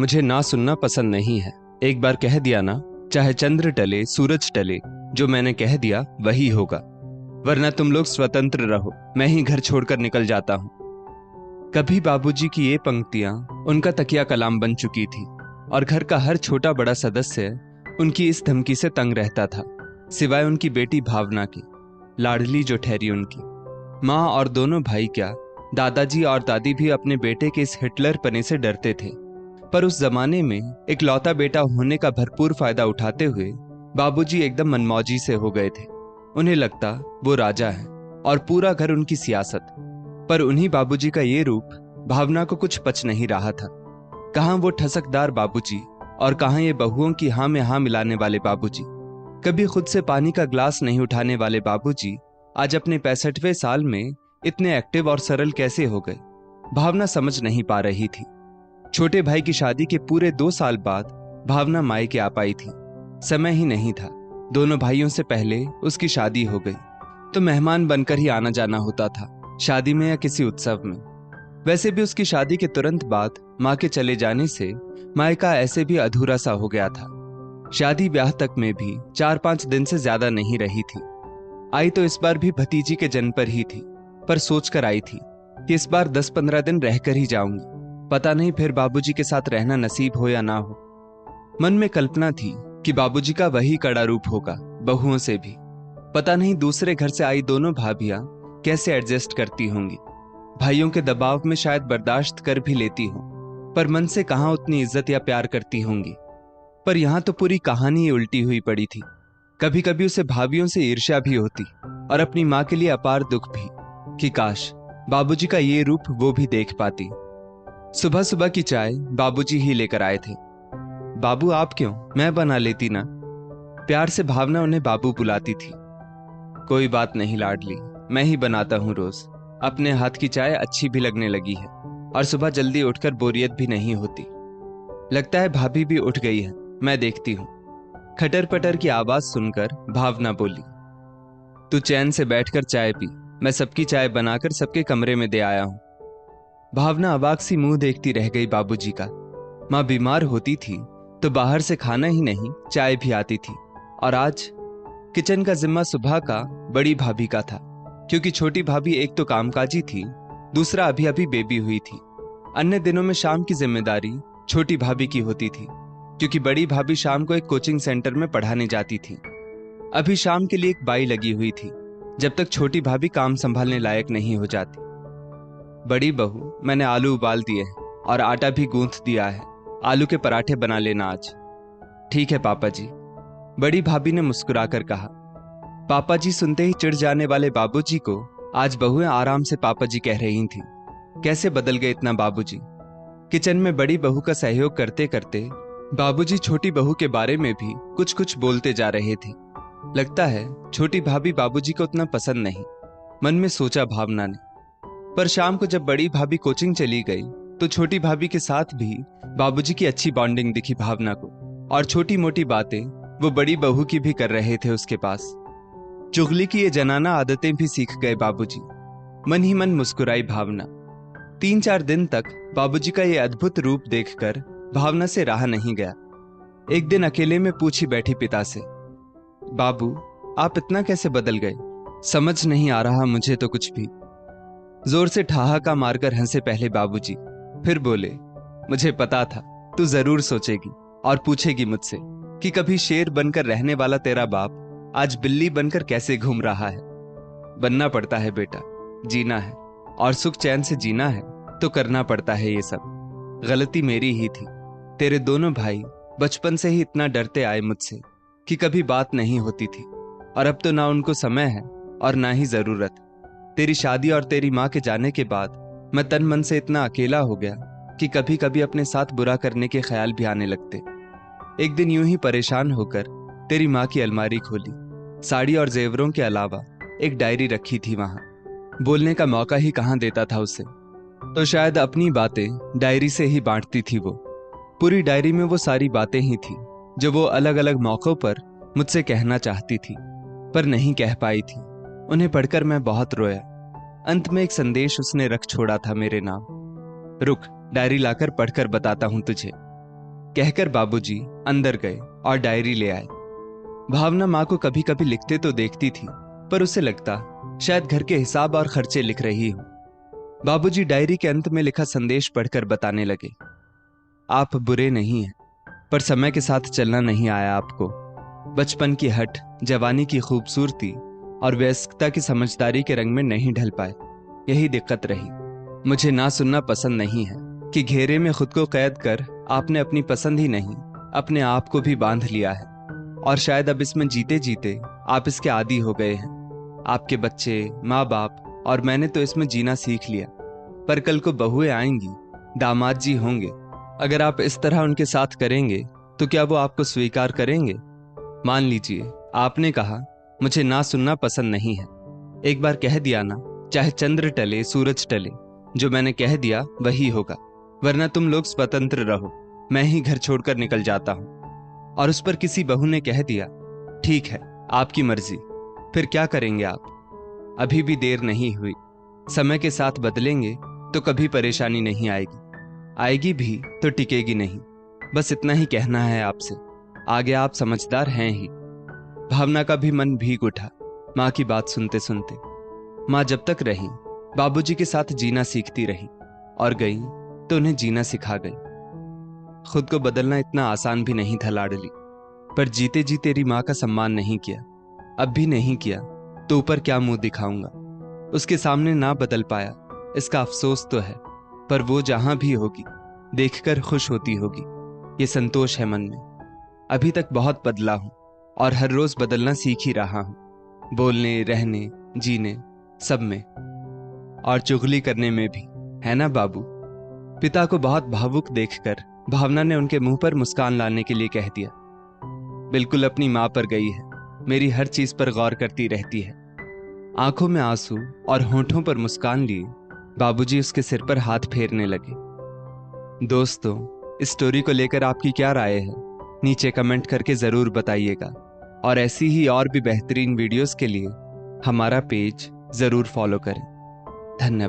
मुझे ना सुनना पसंद नहीं है। एक बार कह दिया ना, चाहे चंद्र टले सूरज टले, जो मैंने कह दिया वही होगा। वरना तुम लोग स्वतंत्र रहो, मैं ही घर छोड़कर निकल जाता हूं। कभी बाबूजी की ये पंक्तियां उनका तकिया कलाम बन चुकी थी और घर का हर छोटा बड़ा सदस्य उनकी इस धमकी से तंग रहता था, सिवाय उनकी बेटी भावना की, लाडली जो ठहरी उनकी। माँ और दोनों भाई क्या, दादाजी और दादी भी अपने बेटे के इस हिटलर पने से डरते थे। पर उस जमाने में एक लौता बेटा होने का भरपूर फायदा उठाते हुए बाबूजी एकदम मनमौजी से हो गए थे। उन्हें लगता वो राजा है और पूरा घर उनकी सियासत। पर उन्हीं बाबूजी का ये रूप भावना को कुछ पच नहीं रहा था। कहां वो ठसकदार बाबूजी और कहां ये बहुओं की हाँ में हाँ मिलाने वाले बाबूजी। कभी खुद से पानी का ग्लास नहीं उठाने वाले बाबूजी आज अपने 65वें साल में इतने एक्टिव और सरल कैसे हो गए, भावना समझ नहीं पा रही थी। छोटे भाई की शादी के पूरे 2 साल बाद भावना मायके आ पाई थी। समय ही नहीं था, दोनों भाइयों से पहले उसकी शादी हो गई, तो मेहमान बनकर ही आना जाना होता था, शादी में या किसी उत्सव में। वैसे भी उसकी शादी के तुरंत बाद माँ के चले जाने से मायका ऐसे भी अधूरा सा हो गया था। शादी ब्याह तक में भी 4-5 दिन से ज्यादा नहीं रही थी। आई तो इस बार भी भतीजी के जन्म पर ही थी, पर सोचकर आई थी कि इस बार 10-15 दिन रहकर ही जाऊंगी। पता नहीं फिर बाबूजी के साथ रहना नसीब हो या ना हो। मन में कल्पना थी कि बाबूजी का वही कड़ा रूप होगा, बहुओं से भी। पता नहीं दूसरे घर से आई दोनों भाभियां कैसे एडजस्ट करती होंगी। भाइयों के दबाव में शायद बर्दाश्त कर भी लेती हों, पर मन से कहां उतनी इज्जत या प्यार करती होंगी। पर यहां तो पूरी कहानी उल्टी हुई पड़ी थी। कभी कभी उसे भाभियों से ईर्ष्या भी होती और अपनी मां के लिए अपार दुख भी, कि काश बाबूजी का ये रूप वो भी देख पाती। सुबह सुबह की चाय बाबूजी ही लेकर आए थे। बाबू आप क्यों, मैं बना लेती ना। प्यार से भावना उन्हें बाबू बुलाती थी। कोई बात नहीं लाडली, मैं ही बनाता हूं रोज। अपने हाथ की चाय अच्छी भी लगने लगी है और सुबह जल्दी उठकर बोरियत भी नहीं होती। लगता है भाभी भी उठ गई है, मैं देखती हूं। खटर पटर की आवाज सुनकर भावना बोली, तू चैन से बैठकर चाय पी, मैं सबकी चाय बनाकर सबके कमरे में दे आया हूं। भावना अवाक सी मुंह देखती रह गई बाबूजी का। माँ बीमार होती थी तो बाहर से खाना ही नहीं चाय भी आती थी, और आज किचन का जिम्मा सुबह का बड़ी भाभी का था, क्योंकि छोटी भाभी एक तो कामकाजी थी, दूसरा अभी अभी बेबी हुई थी। अन्य दिनों में शाम की जिम्मेदारी छोटी भाभी की होती थी, क्योंकि बड़ी भाभी शाम को एक कोचिंग सेंटर में पढ़ाने जाती थी। अभी शाम के लिए एक बाई लगी हुई थी, जब तक छोटी भाभी काम संभालने लायक नहीं हो जाती। बड़ी बहू, मैंने आलू उबाल दिए हैं और आटा भी गूंथ दिया है, आलू के पराठे बना लेना आज। ठीक है पापा जी, बड़ी भाभी ने मुस्कुराकर कहा। पापा जी सुनते ही चिढ़ जाने वाले बाबूजी को आज बहुएं आराम से पापा जी कह रही थीं। कैसे बदल गए इतना बाबूजी। किचन में बड़ी बहू का सहयोग करते करते बाबूजी छोटी बहू के बारे में भी कुछ कुछ बोलते जा रहे थे। लगता है छोटी भाभी बाबूजी को उतना पसंद नहीं, मन में सोचा भावना ने। पर शाम को जब बड़ी भाभी कोचिंग चली गई तो छोटी भाभी के साथ भी बाबूजी की अच्छी बॉन्डिंग दिखी भावना को, और छोटी मोटी बातें वो बड़ी बहू की भी कर रहे थे उसके पास। चुगली की ये जनाना आदतें भी सीख गए बाबूजी। मन ही मन मुस्कुराई भावना। 3-4 दिन तक बाबूजी का ये अद्भुत रूप देखकर भावना से रहा नहीं गया। एक दिन अकेले में पूछी बैठी पिता से, बाबू आप इतना कैसे बदल गए, समझ नहीं आ रहा मुझे तो कुछ भी। जोर से ठहाका मारकर हंसे पहले बाबूजी, फिर बोले, मुझे पता था तू जरूर सोचेगी और पूछेगी मुझसे कि कभी शेर बनकर रहने वाला तेरा बाप आज बिल्ली बनकर कैसे घूम रहा है। बनना पड़ता है बेटा, जीना है और सुख चैन से जीना है तो करना पड़ता है ये सब। गलती मेरी ही थी। तेरे दोनों भाई बचपन से ही इतना डरते आए मुझसे कि कभी बात नहीं होती थी, और अब तो ना उनको समय है और ना ही जरूरत। तेरी शादी और तेरी माँ के जाने के बाद मैं तन मन से इतना अकेला हो गया कि कभी कभी अपने साथ बुरा करने के ख्याल भी आने लगते। एक दिन यूं ही परेशान होकर तेरी माँ की अलमारी खोली, साड़ी और जेवरों के अलावा एक डायरी रखी थी वहां। बोलने का मौका ही कहां देता था उसे, तो शायद अपनी बातें डायरी से ही बांटती थी वो। पूरी डायरी में वो सारी बातें ही थी जो वो अलग अलग मौकों पर मुझसे कहना चाहती थी, पर नहीं कह पाई थी। उन्हें पढ़कर मैं बहुत रोया। अंत में एक संदेश उसने रख छोड़ा था मेरे नाम। रुक, डायरी लाकर पढ़कर बताता हूं तुझे। कहकर बाबूजी अंदर गए और डायरी ले आए। भावना माँ को कभी कभी लिखते तो देखती थी, पर उसे लगता शायद घर के हिसाब और खर्चे लिख रही हो। बाबूजी डायरी के अंत में लिखा संदेश पढ़कर बताने लगे, आप बुरे नहीं हैं, पर समय के साथ चलना नहीं आया आपको। बचपन की हट, जवानी की खूबसूरती और वयस्कता की समझदारी के रंग में नहीं ढल पाए, यही दिक्कत रही। मुझे ना सुनना पसंद नहीं है कि घेरे में खुद को कैद कर आपने अपनी पसंद ही नहीं, अपने आप को भी बांध लिया है, और शायद अब इसमें जीते जीते आप इसके आदी हो गए हैं। आपके बच्चे, माँ बाप और मैंने तो इसमें जीना सीख लिया, पर कल को बहुएं आएंगी, दामाद जी होंगे। अगर आप इस तरह उनके साथ करेंगे तो क्या वो आपको स्वीकार करेंगे? मान लीजिए आपने कहा मुझे ना सुनना पसंद नहीं है। एक बार कह दिया ना, चाहे चंद्र टले सूरज टले, जो मैंने कह दिया वही होगा, वरना तुम लोग स्वतंत्र रहो, मैं ही घर छोड़कर निकल जाता हूं। और उस पर किसी बहू ने कह दिया, ठीक है आपकी मर्जी। फिर क्या करेंगे आप? अभी भी देर नहीं हुई, समय के साथ बदलेंगे तो कभी परेशानी नहीं आएगी, आएगी भी तो टिकेगी नहीं। बस इतना ही कहना है आपसे, आगे आप समझदार हैं ही। भावना का भी मन भीग उठा माँ की बात सुनते सुनते। माँ जब तक रही बाबूजी के साथ जीना सीखती रही, और गई तो उन्हें जीना सिखा गई। खुद को बदलना इतना आसान भी नहीं था लाडली, पर जीते जी तेरी माँ का सम्मान नहीं किया, अब भी नहीं किया तो ऊपर क्या मुंह दिखाऊंगा। उसके सामने ना बदल पाया, इसका अफसोस तो है, पर वो जहां भी होगी देखकर खुश होती होगी, ये संतोष है मन में। अभी तक बहुत बदला हूं और हर रोज बदलना सीख ही रहा हूं, बोलने, रहने, जीने, सब में, और चुगली करने में भी, है ना बाबू? पिता को बहुत भावुक देखकर भावना ने उनके मुंह पर मुस्कान लाने के लिए कह दिया, बिल्कुल अपनी मां पर गई है, मेरी हर चीज पर गौर करती रहती है। आंखों में आंसू और होठों पर मुस्कान लिए बाबूजी उसके सिर पर हाथ फेरने लगे। दोस्तों, इस स्टोरी को लेकर आपकी क्या राय है? नीचे कमेंट करके जरूर बताइएगा, और ऐसी ही और भी बेहतरीन वीडियोस के लिए हमारा पेज जरूर फॉलो करें। धन्यवाद।